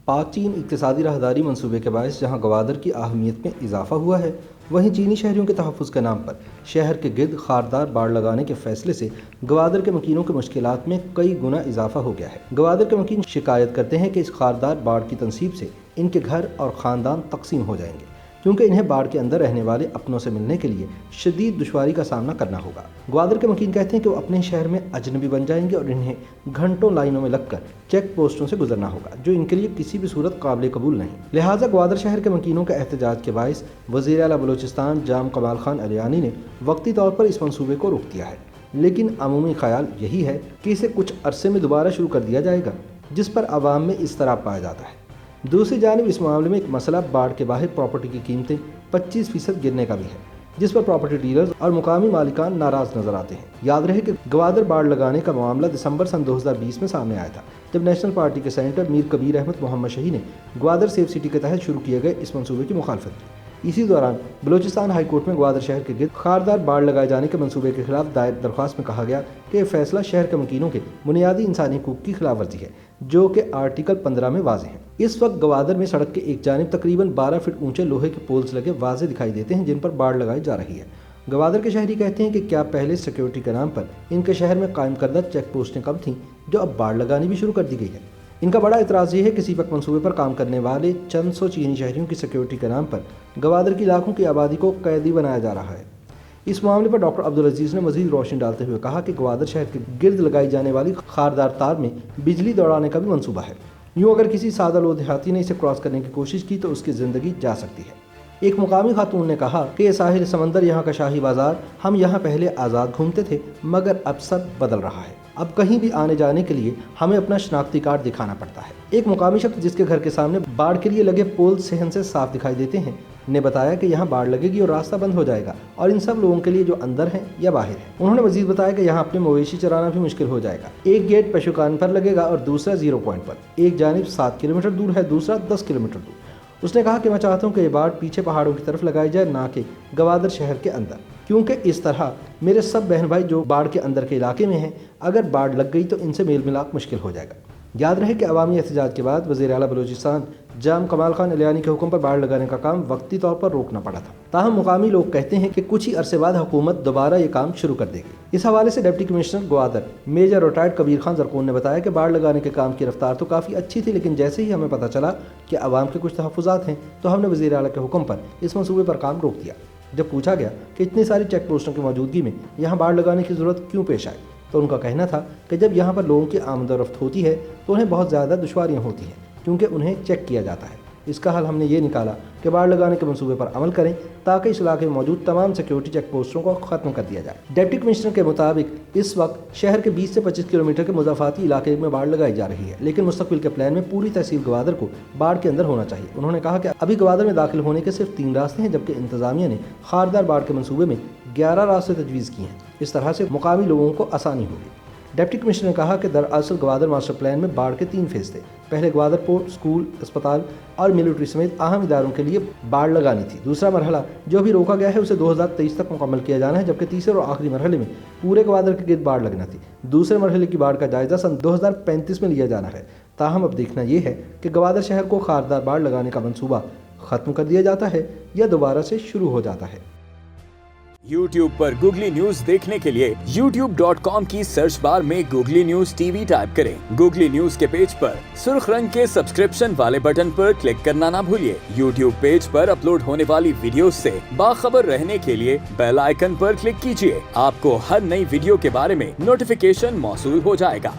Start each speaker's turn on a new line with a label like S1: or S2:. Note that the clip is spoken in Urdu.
S1: پاک چین اقتصادی راہداری منصوبے کے باعث جہاں گوادر کی اہمیت میں اضافہ ہوا ہے، وہیں چینی شہریوں کے تحفظ کے نام پر شہر کے گرد خاردار باڑ لگانے کے فیصلے سے گوادر کے مکینوں کے مشکلات میں کئی گنا اضافہ ہو گیا ہے۔ گوادر کے مکین شکایت کرتے ہیں کہ اس خاردار باڑ کی تنصیب سے ان کے گھر اور خاندان تقسیم ہو جائیں گے، کیونکہ انہیں باڑ کے اندر رہنے والے اپنوں سے ملنے کے لیے شدید دشواری کا سامنا کرنا ہوگا۔ گوادر کے مکین کہتے ہیں کہ وہ اپنے شہر میں اجنبی بن جائیں گے اور انہیں گھنٹوں لائنوں میں لگ کر چیک پوسٹوں سے گزرنا ہوگا، جو ان کے لیے کسی بھی صورت قابل قبول نہیں۔ لہٰذا گوادر شہر کے مکینوں کے احتجاج کے باعث وزیر اعلیٰ بلوچستان جام کمال خان علیانی نے وقتی طور پر اس منصوبے کو روک دیا ہے، لیکن عمومی خیال یہی ہے کہ اسے کچھ عرصے میں دوبارہ شروع کر دیا جائے گا، جس پر عوام میں اضطراب پایا جاتا ہے۔ دوسری جانب اس معاملے میں ایک مسئلہ باڑ کے باہر پراپرٹی کی قیمتیں 25% گرنے کا بھی ہے، جس پر پراپرٹی ڈیلرز اور مقامی مالکان ناراض نظر آتے ہیں۔ یاد رہے کہ گوادر باڑ لگانے کا معاملہ دسمبر سن 2020 میں سامنے آیا تھا، جب نیشنل پارٹی کے سینیٹر میر کبیر احمد محمد شہی نے گوادر سیف سٹی کے تحت شروع کیے گئے اس منصوبے کی مخالفت کی۔ اسی دوران بلوچستان ہائی کورٹ میں گوادر شہر کے گرد خاردار باڑ لگائے جانے کے منصوبے کے خلاف دائر درخواست میں کہا گیا کہ یہ فیصلہ شہر کے مکینوں کے بنیادی انسانی حقوق کی خلاف ورزی ہے، جو کہ آرٹیکل 15 میں واضح ہے۔ اس وقت گوادر میں سڑک کے ایک جانب تقریباً 12 فٹ اونچے لوہے کے پولز لگے واضح دکھائی دیتے ہیں، جن پر باڑ لگائی جا رہی ہے۔ گوادر کے شہری کہتے ہیں کہ کیا پہلے سیکیورٹی کے نام پر ان کے شہر میں قائم کردہ چیک پوسٹیں کم تھیں، جو اب باڑ لگانی بھی شروع کر دی گئی ہے۔ ان کا بڑا اعتراض یہ ہے کہ سیپک منصوبے پر کام کرنے والے چند سو چینی شہریوں کی سیکیورٹی کے نام پر گوادر کی لاکھوں کی آبادی کو قیدی بنایا جا رہا ہے۔ اس معاملے پر ڈاکٹر عبدالعزیز نے مزید روشنی ڈالتے ہوئے کہا کہ گوادر شہر کے گرد لگائی جانے والی خاردار تار میں بجلی دوڑانے کا بھی منصوبہ ہے۔ یوں اگر کسی سادہ لو دیہاتی نے اسے کراس کرنے کی کوشش کی تو اس کی زندگی جا سکتی ہے۔ ایک مقامی خاتون نے کہا کہ یہ ساحل سمندر یہاں کا شاہی بازار، ہم یہاں پہلے آزاد گھومتے تھے، مگر اب سب بدل رہا ہے۔ اب کہیں بھی آنے جانے کے لیے ہمیں اپنا شناختی کارڈ دکھانا پڑتا ہے۔ ایک مقامی شخص جس کے گھر کے سامنے باڑ کے لیے لگے پول صحن سے صاف دکھائی دیتے ہیں نے بتایا کہ یہاں باڑ لگے گی اور راستہ بند ہو جائے گا، اور ان سب لوگوں کے لیے جو اندر ہیں یا باہر ہیں۔ انہوں نے مزید بتایا کہ یہاں اپنے مویشی چرانا بھی مشکل ہو جائے گا۔ ایک گیٹ پشوکان پر لگے گا اور دوسرا 0 پوائنٹ پر، ایک جانب 7 کلومیٹر دور ہے، دوسرا 10 کلومیٹر دور۔ اس نے کہا کہ میں چاہتا ہوں کہ یہ باڑ پیچھے پہاڑوں کی طرف لگائی جائے، نہ کہ گوادر شہر کے اندر، کیونکہ اس طرح میرے سب بہن بھائی جو باڑ کے اندر کے علاقے میں ہیں، اگر باڑ لگ گئی تو ان سے میل ملاپ مشکل ہو جائے گا۔ یاد رہے کہ عوامی احتجاج کے بعد وزیر اعلیٰ بلوچستان جام کمال خان علیانی کے حکم پر باڑ لگانے کا کام وقتی طور پر روکنا پڑا تھا، تاہم مقامی لوگ کہتے ہیں کہ کچھ ہی عرصے بعد حکومت دوبارہ یہ کام شروع کر دے گی۔ اس حوالے سے deputy commissioner Gwadar major retired Kabir Khan Zarkon نے بتایا کہ باڑ لگانے کے کام کی رفتار تو کافی اچھی تھی، لیکن جیسے ہی ہمیں پتہ چلا کہ عوام کے کچھ تحفظات ہیں تو ہم نے وزیر اعلیٰ کے حکم پر اس منصوبے پر کام روک دیا۔ جب پوچھا گیا کہ اتنی ساری چیک پوسٹوں کی موجودگی میں یہاں باڑ لگانے کی ضرورت کیوں پیش آئی، تو ان کا کہنا تھا کہ جب یہاں پر لوگوں کی آمد و رفت ہوتی ہے تو انہیں بہت زیادہ دشواریاں ہوتی ہیں، کیونکہ انہیں چیک کیا جاتا ہے۔ اس کا حل ہم نے یہ نکالا کہ باڑ لگانے کے منصوبے پر عمل کریں تاکہ اس علاقے میں موجود تمام سیکیورٹی چیک پوسٹوں کو ختم کر دیا جائے۔ ڈپٹی کمشنر کے مطابق اس وقت شہر کے 20 سے 25 کلومیٹر کے مضافاتی علاقے میں باڑ لگائی جا رہی ہے، لیکن مستقبل کے پلان میں پوری تحصیل گوادر کو باڑ کے اندر ہونا چاہیے۔ انہوں نے کہا کہ ابھی گوادر میں داخل ہونے کے صرف 3 راستے ہیں، جبکہ انتظامیہ نے خاردار باڑ کے منصوبے میں 11 راستے تجویز کیے ہیں۔ اس طرح سے مقامی لوگوں کو آسانی ہوگی۔ ڈپٹی کمشنر نے کہا کہ دراصل گوادر ماسٹر پلان میں باڑ کے 3 فیز تھے۔ پہلے گوادر پورٹ، اسکول، اسپتال اور ملٹری سمیت اہم اداروں کے لیے باڑ لگانی تھی۔ دوسرا مرحلہ جو بھی روکا گیا ہے اسے 2023 تک مکمل کیا جانا ہے، جبکہ تیسرے اور آخری مرحلے میں پورے گوادر کے گرد باڑ لگنا تھی۔ دوسرے مرحلے کی باڑ کا جائزہ سن 2035 میں لیا جانا ہے۔ تاہم اب دیکھنا یہ ہے کہ گوادر شہر کو خاردار باڑ لگانے کا منصوبہ ختم کر دیا جاتا ہے یا دوبارہ سے شروع ہو جاتا ہے۔
S2: YouTube پر گوگلی نیوز دیکھنے کے لیے youtube.com کی سرچ بار میں googly news T V type کریں۔ گوگلی نیوز کے پیج پر سرخ رنگ کے سبسکرپشن والے بٹن پر کلک کرنا نہ بھولیے۔ YouTube پیج پر اپلوڈ ہونے والی ویڈیوز سے باخبر رہنے کے لیے بیل آئیکن پر کلک کیجیے۔ آپ کو ہر نئی ویڈیو کے بارے میں نوٹیفیکیشن موصول ہو جائے گا۔